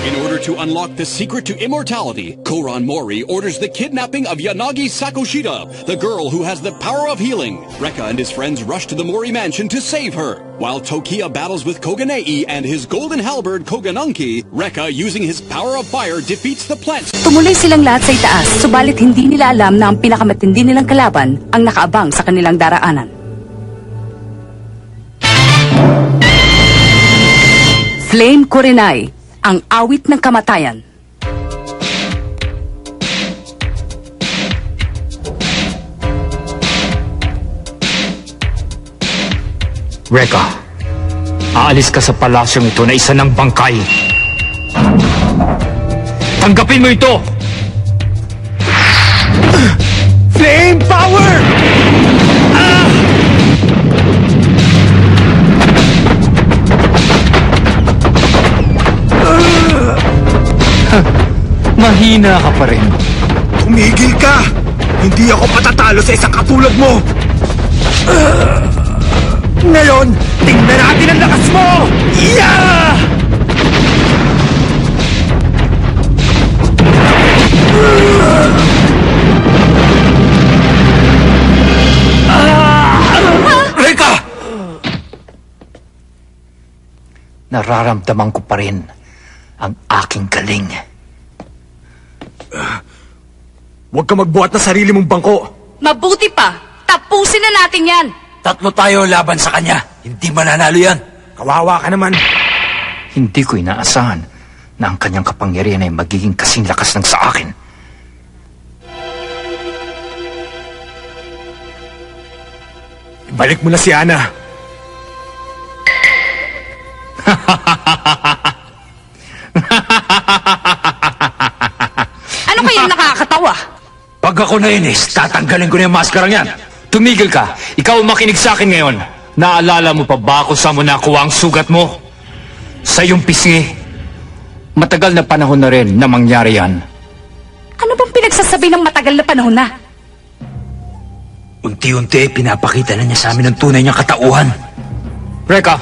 In order to unlock the secret to immortality, Koron Mori orders the kidnapping of Yanagi Sakoshida, the girl who has the power of healing. Rekka and his friends rush to the Mori mansion to save her. While Tokiya battles with Koganei and his golden halberd Koganunki, Rekka, using his power of fire, defeats the plants. Tumuloy silang lahat sa itaas, subalit hindi nila alam na ang pinakamatindi nilang kalaban ang nakaabang sa kanilang daraanan. Flame Kurenai, ang awit ng kamatayan. Rekka, aalis ka sa palasyong ito na isa ng bangkay. Tanggapin mo ito! Flame power! Mahina ka pa rin. Tumigil ka! Hindi ako patatalo sa isang katulad mo! Ngayon, tingnan natin ang lakas mo! Yeah! Rekka! Nararamdaman ko pa rin ang aking galing. Huwag ka magbuhat ng sarili mong bangko! Mabuti pa! Tapusin na natin yan! Tatlo tayo laban sa kanya. Hindi mananalo yan. Kawawa ka naman. Hindi ko inaasahan na ang kanyang kapangyarihan ay magiging kasing lakas ng sa akin. Ibalik mo na si Ana. Ano kayang nakakatawa? Pag ako nainis, tatanggalin ko na yung maskarang yan. Tumigil ka. Ikaw ang makinig sa akin ngayon. Naalala mo pa ba kung saan mo nakuha ang sugat mo? Sa iyong pisngi. Matagal na panahon na rin na mangyari yan. Ano bang pinagsasabi ng matagal na panahon na? Unti-unti, pinapakita na niya sa amin ang tunay niyang katauhan. Rekka,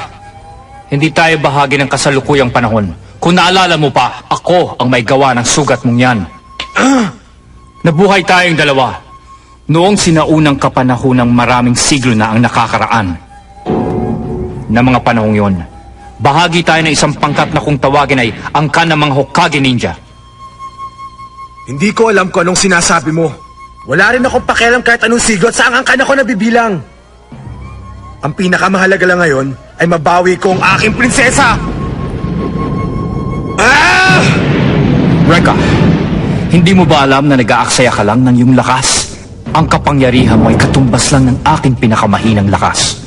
hindi tayo bahagi ng kasalukuyang panahon. Kung naalala mo pa, ako ang may gawa ng sugat mong yan. Nabuhay tayong dalawa. Noong sinaunang kapanahon ng maraming siglo na ang nakakaraan. Na mga panahong yon, bahagi tayo ng isang pangkat na kung tawagin ay angkan ng mga Hokage ninja. Hindi ko alam kung anong sinasabi mo. Wala rin akong pakialam kahit anong sigot sa angkan ako nabibilang. Ang pinakamahalaga lang ngayon ay mabawi ko ang aking prinsesa! Ah! Rekka, hindi mo ba alam na nag-aaksaya ka lang ng iyong lakas? Ang kapangyarihan mo ay katumbas lang ng aking pinakamahinang lakas.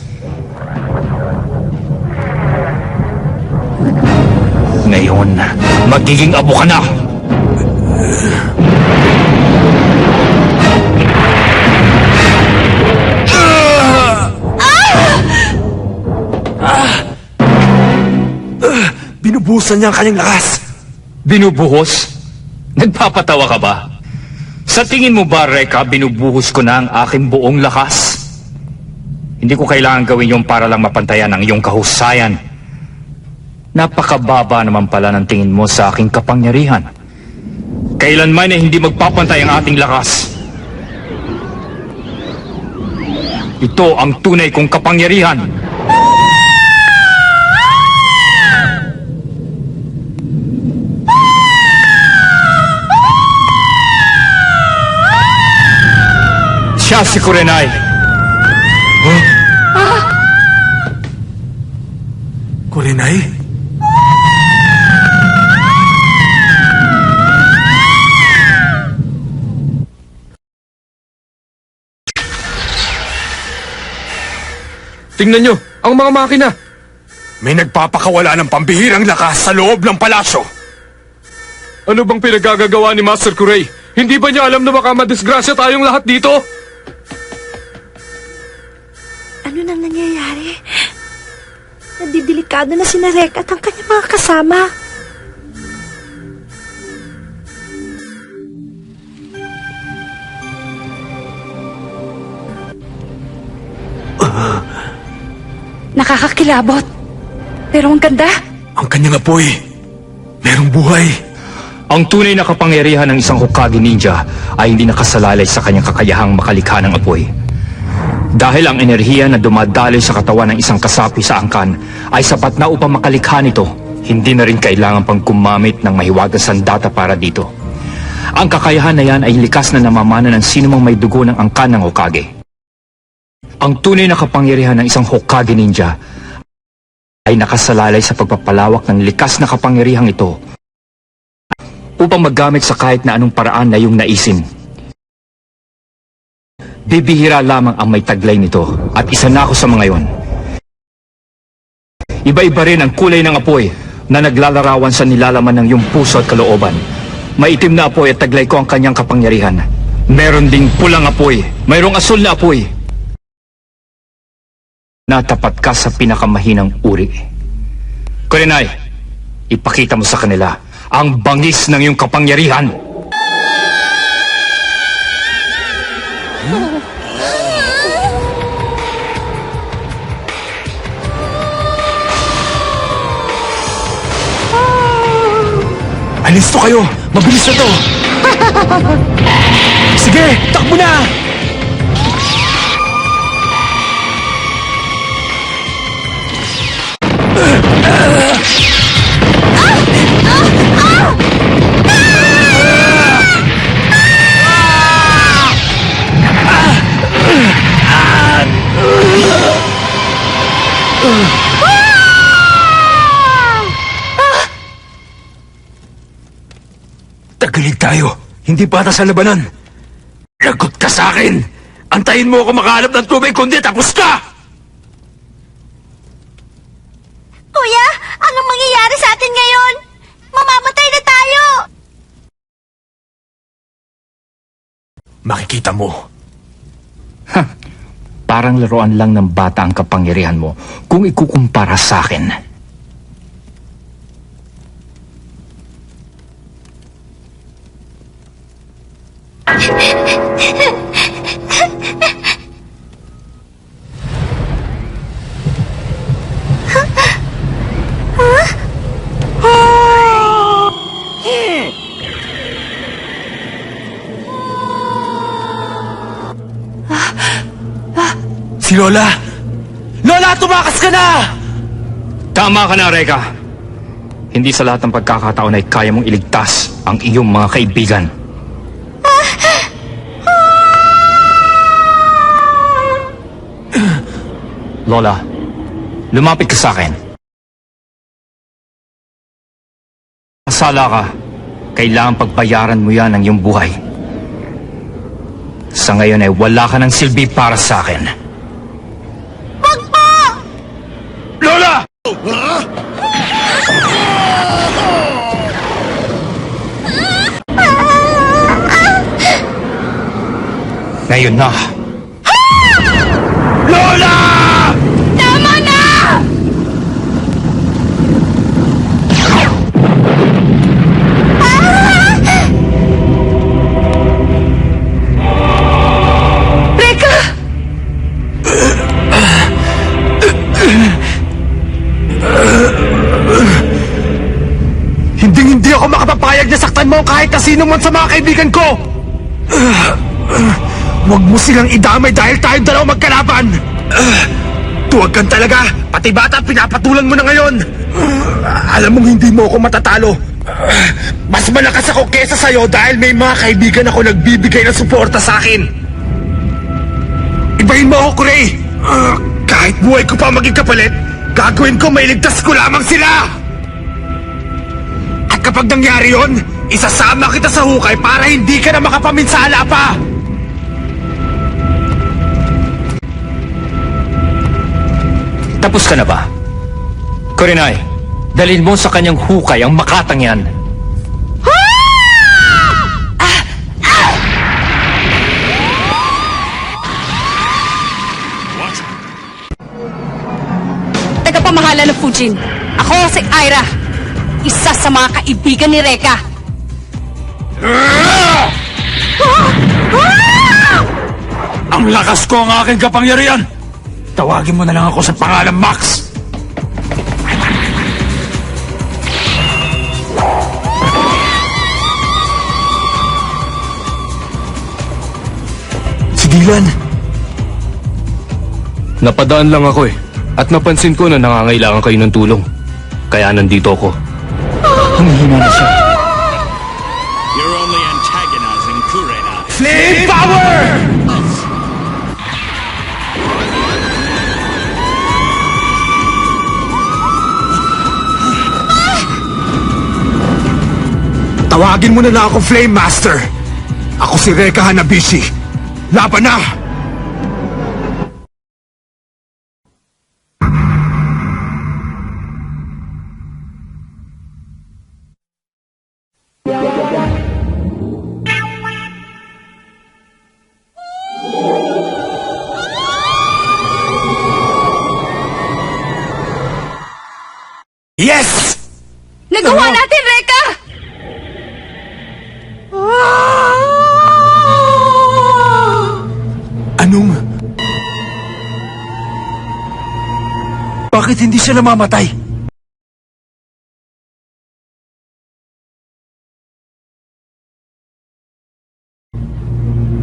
Ngayon, magiging abo ka na! Binubusan niya ang kanyang lakas! Binubuhos? Nagpapatawa ka ba? Sa tingin mo ba, Rekka, binubuhos ko na ang aking buong lakas? Hindi ko kailangan gawin yung para lang mapantayan ang iyong kahusayan. Napakababa naman pala ng tingin mo sa aking kapangyarihan. Kailanman ay hindi magpapantay ang ating lakas. Ito ang tunay kong kapangyarihan. Siya si Kurenai. Kurenai? Tingnan nyo, ang mga makina. May nagpapakawala ng pambihirang lakas sa loob ng palasyo. Ano bang pinagagagawa ni Master Kurei? Hindi ba niya alam na baka madisgrasya tayong lahat dito? Ano nang nangyayari? Nadidelikado na si Rekka at ang kanyang mga kasama. Nakakakilabot. Pero ang ganda. Ang kanyang apoy. Merong buhay. Ang tunay na kapangyarihan ng isang Hokage ninja ay hindi nakasalalay sa kanyang kakayahang makalikha ng apoy. Dahil ang enerhiya na dumadaloy sa katawan ng isang kasapi sa angkan ay sapat na upang makalikha nito, hindi na rin kailangan pang gumamit ng mahiwagang sandata para dito. Ang kakayahan na yan ay likas na namamana ng sinumang may dugo ng angkan ng Hokage. Ang tunay na kapangyarihan ng isang Hokage ninja ay nakasalalay sa pagpapalawak ng likas na kapangyarihang ito upang maggamit sa kahit na anong paraan na iyong naisin. Bibihira lamang ang may taglay nito at isa na ako sa mga yon. Iba-iba rin ang kulay ng apoy na naglalarawan sa nilalaman ng iyong puso at kalooban. Maitim na apoy at taglay ko ang kanyang kapangyarihan. Meron ding pulang apoy, mayroong asul na apoy. Natapat ka sa pinakamahinang uri. Kurenai, ipakita mo sa kanila ang bangis ng iyong kapangyarihan. Alisto kayo! Mabilis na to! Sige, takbo na! Tagilid tayo. Hindi bata sa labanan. Lagot ka sa akin. Antayin mo ako makahanap ng tubig, kundi tapos ka! Kuya, anong mangyayari sa atin ngayon? Mamamatay na tayo! Makikita mo. Parang laruan lang ng bata ang kapangyarihan mo kung ikukumpara sa akin. Si Lola! Lola, tumakas ka na! Tama ka na, Reka. Hindi sa lahat ng pagkakataon ay kaya mong iligtas ang iyong mga kaibigan. Lola, lumapit ka sa akin. Masala ka. Kailangan pagbayaran mo yan ng iyong buhay. Sa ngayon ay wala ka ng silbi para sa akin. Lola! Ngayon na. Lola! Tama na! Reka! Hindi ako makapapayag na saktan mo kahit na sino man sa mga kaibigan ko! Huwag mo silang idamay dahil tayong dalawa magkalaban! Tuwag kang talaga! Pati bata pinapatulan mo na ngayon! Alam mong hindi mo ako matatalo! Mas malakas ako kesa sa'yo dahil may mga kaibigan ako nagbibigay ng suporta sa akin! Ibahin mo ako, Kurei! Kahit buhay ko pa maging kapalit, gagawin ko mailigtas ko lamang sila! At kapag nangyari yon, isasama kita sa hukay para hindi ka na makapaminsala pa! Tapos ka na ba? Kurenai, dalhin mo sa kanyang hukay ang makatang yan. Tagapamahala ng Fujin. Ako si Aira. Isa sa mga kaibigan ni Reka. Ang lakas ko ang aking kapangyarihan! Tawagin mo na lang ako sa pangalan Max! Dylan, Napadaan lang ako eh. At napansin ko na nangangailangan kayo ng tulong. Kaya nandito ako. Humihina na siya. You're only antagonizing Kurena. Flame power! Tawagin mo na lang ako Flame Master. Ako si Reka Hanabishi. Laban na! Yes! Nagawa natin, Reka! Anong... bakit hindi siya namamatay?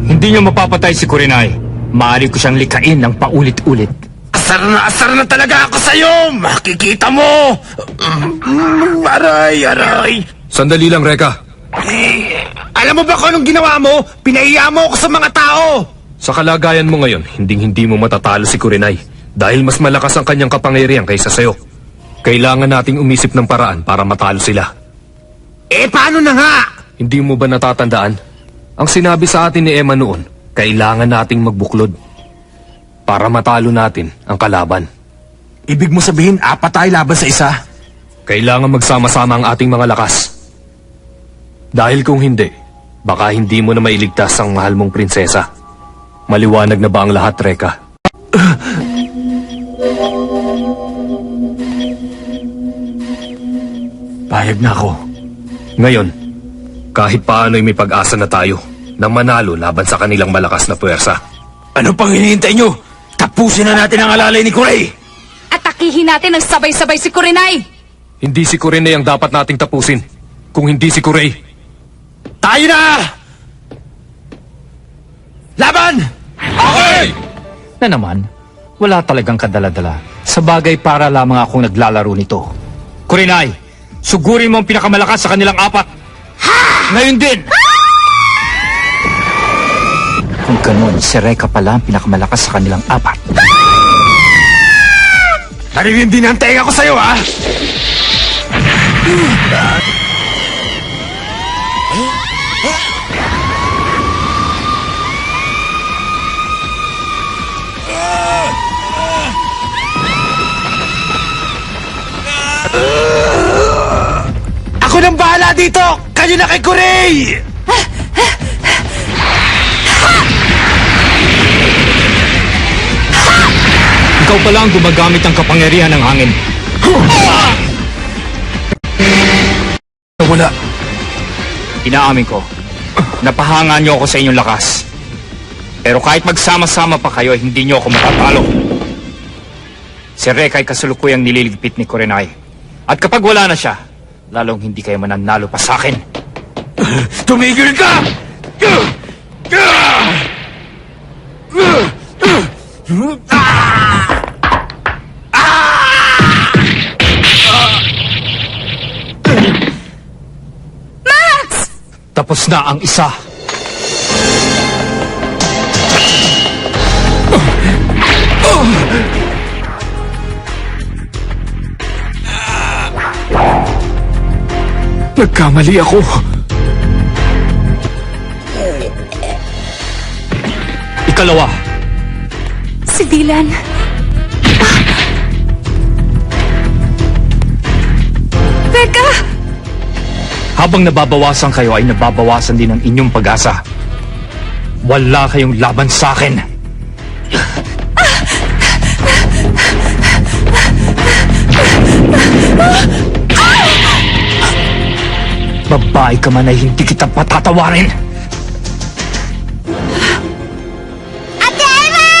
Hindi niyo mapapatay si Kurenai. Maaari ko siyang likain ng paulit-ulit. asar na talaga ako sa'yo! Makikita mo! Aray! Sandali lang, Reka. Alam mo ba kung anong ginawa mo? Pinahiya mo ako sa mga tao! Sa kalagayan mo ngayon, hindi mo matatalo si Kurenai. Dahil mas malakas ang kanyang kapangyarihan kaysa sa'yo. Kailangan nating umisip ng paraan para matalo sila. Eh, paano na nga? Hindi mo ba natatandaan? Ang sinabi sa atin ni Emma noon, kailangan nating magbuklod. Para matalo natin ang kalaban. Ibig mo sabihin, apat tayo laban sa isa? Kailangan magsama-sama ang ating mga lakas. Dahil kung hindi, baka hindi mo na mailigtas ang mahal mong prinsesa. Maliwanag na ba ang lahat, Reka? Payag na ako. Ngayon, kahit paano'y may pag-asa na tayo na manalo laban sa kanilang malakas na puwersa. Ano pang hinihintay nyo? Tapusin na natin ang alalay ni Kurei! Atakihin natin ng sabay-sabay si Kurenai! Hindi si Kurenai ang dapat nating tapusin, kung hindi si Kurei. Tayo na! Laban! Okay! Na naman, wala talagang kadala-dala. Sa bagay para lamang akong naglalaro nito. Kurenai, sugurin mo ang pinakamalakas sa kanilang apat. Ngayon din! Kung ganun, si Reka pala ang pinakamalakas sa kanilang apat. Naririndi na ang tenga ko sa'yo, ha? Ako nang bahala dito! Kayo na kay Kurei! Ikaw pala ang gumagamit ng kapangyarihan ng hangin. Wala. Inaamin ko, napahanga niyo ako sa inyong lakas. Pero kahit magsama-sama pa kayo, hindi niyo ako matatalo. Si Reka ay kasulukuyang nililigpit ni Kurenai. At kapag wala na siya, lalong hindi kayo mananalo pa sa akin. Tumigil ka! Tapos na ang isa. Nagkamali ako. Ikalawa. Si Dylan. Reka! Habang nababawasan kayo ay nababawasan din ang inyong pag-asa. Wala kayong laban sa akin. Babae ka man ay hindi kita patatawarin. Ate Emma!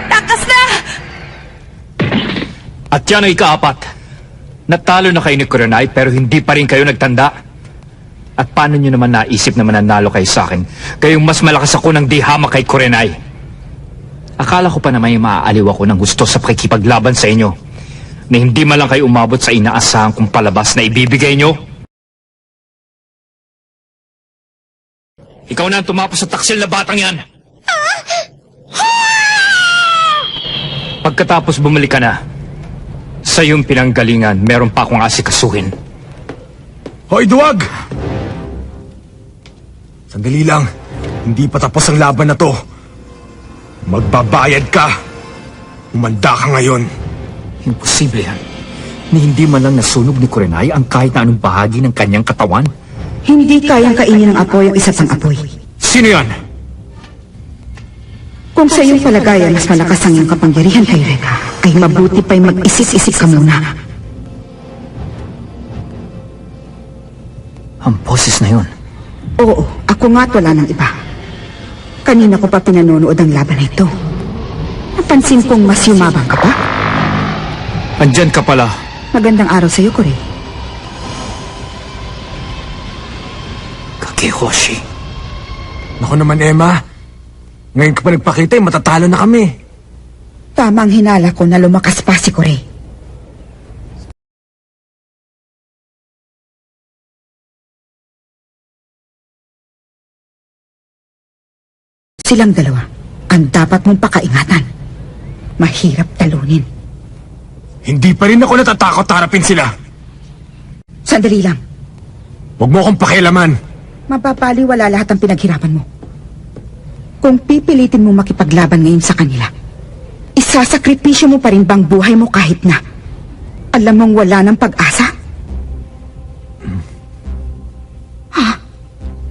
Takas na! At yan ay ikaapat. Natalo na kayo ni Kurenai pero hindi pa rin kayo nagtanda. At paano nyo naman naisip na mananalo kayo sa akin? Gayong mas malakas ako ng di hamak kay Kurenai. Akala ko pa na may maaaliw ako ng gusto sa pakikipaglaban sa inyo. Na hindi man lang kayo umabot sa inaasahan kong palabas na ibibigay nyo. Ikaw na ang tumapos sa taksil na batang yan. Pagkatapos bumalik ka na, sa iyong pinanggalingan, meron pa akong asikasuhin. Hoy, duwag! Sandali lang. Hindi pa tapos ang laban na to. Magbabayad ka. Umanda ka ngayon. Imposible yan. Ni hindi man lang nasunog ni Kurenai ang kahit na anong bahagi ng kanyang katawan. Hindi kayang kainin ng apoy ang isa pang apoy. Sino yan? Kung sa iyong palagayan mas malakas ang iyong kapangyarihan kay Reka, ay mabuti pa'y mag-isip-isip ka muna. Ang boses na yun. Oo, ako nga't wala ng iba. Kanina ko pa pinanonood ang laban na ito. Napansin kong mas yumabang ka pa. Andyan ka pala. Magandang araw sa'yo, Kore. Kakihoshi. Naku naman, Emma. Ngayon ka pa nagpakita, matatalo na kami. Tamang hinala ko na lumakas pa si Kore. Silang dalawa ang dapat mong pakaingatan. Mahirap talunin. Hindi pa rin ako natatakot harapin sila. Sandali lang. Huwag mo akong pakialaman. Mapapaliwala lahat ang pinaghirapan mo. Kung pipilitin mo makipaglaban ngayon sa kanila, isasakripisyo mo pa rin bang buhay mo kahit na alam mong wala ng pag-asa?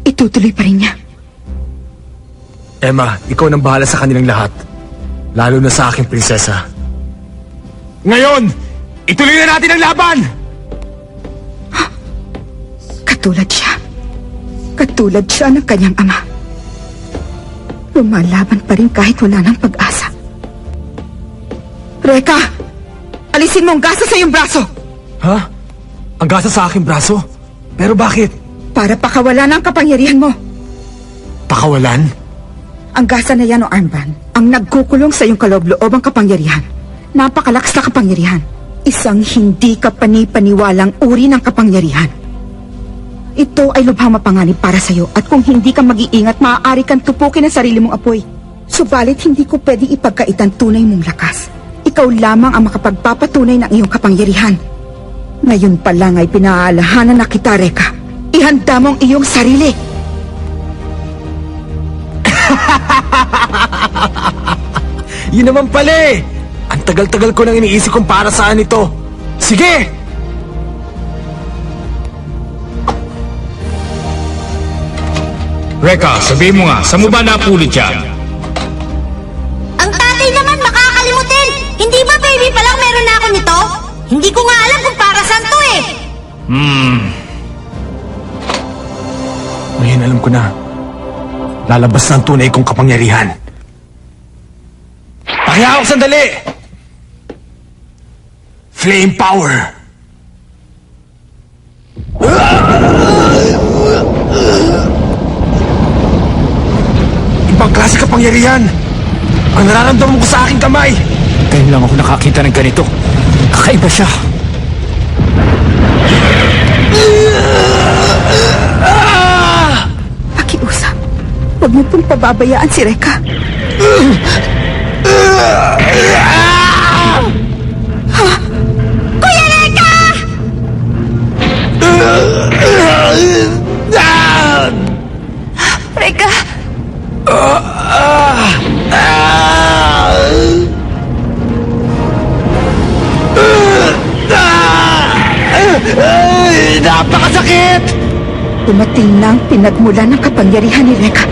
Itutuloy pa rin niya. Emma, ikaw nang bahala sa kanilang lahat. Lalo na sa aking prinsesa. Ngayon, ituloy na natin ang laban! Katulad siya. Katulad siya ng kanyang ama. Lumalaban pa rin kahit wala ng pag-asa. Reka! Alisin mo ang gasa sa iyong braso! Ha? Ang gasa sa aking braso? Pero bakit? Para pakawala ng kapangyarihan mo. Pakawalan? Ang gasa na yan o armband ang nagkukulong sa iyong kaloob-loobang kapangyarihan. Napakalakas na kapangyarihan. Isang hindi ka panipaniwalang uri ng kapangyarihan. Ito ay lubhang mapanganib para sa'yo at kung hindi ka mag-iingat, maaari kang tupukin ang sarili mong apoy. Subalit hindi ko pwedeng ipagkaitan tunay mong lakas. Ikaw lamang ang makapagpapatunay ng iyong kapangyarihan. Ngayon pa lang ay pinaalahanan na kita, Reka. Ihanda mo ang iyong sarili. Yun naman pala eh! Ang tagal-tagal ko nang iniisip kung para saan ito. Sige! Reka, sabihin mo nga, saan mo ba napulot yan? Ang tatay naman makakalimutin! Hindi ba baby pa lang meron na ako nito? Hindi ko nga alam kung para saan to eh! Ngayon alam ko na. Lalabas na ang tunay kong kapangyarihan. Pakiya ako sandali! Flame power! Ibang klase kapangyarihan! Ang nararamdaman ko sa aking kamay! Ngayon lang ako nakakita ng ganito. Kakaiba siya. Pakiusap, huwag mo pong pababayaan si Reka. Kuya Reka! Reka! Napakasakit! Dumating na ang pinagmulan ng kapangyarihan ni Reka.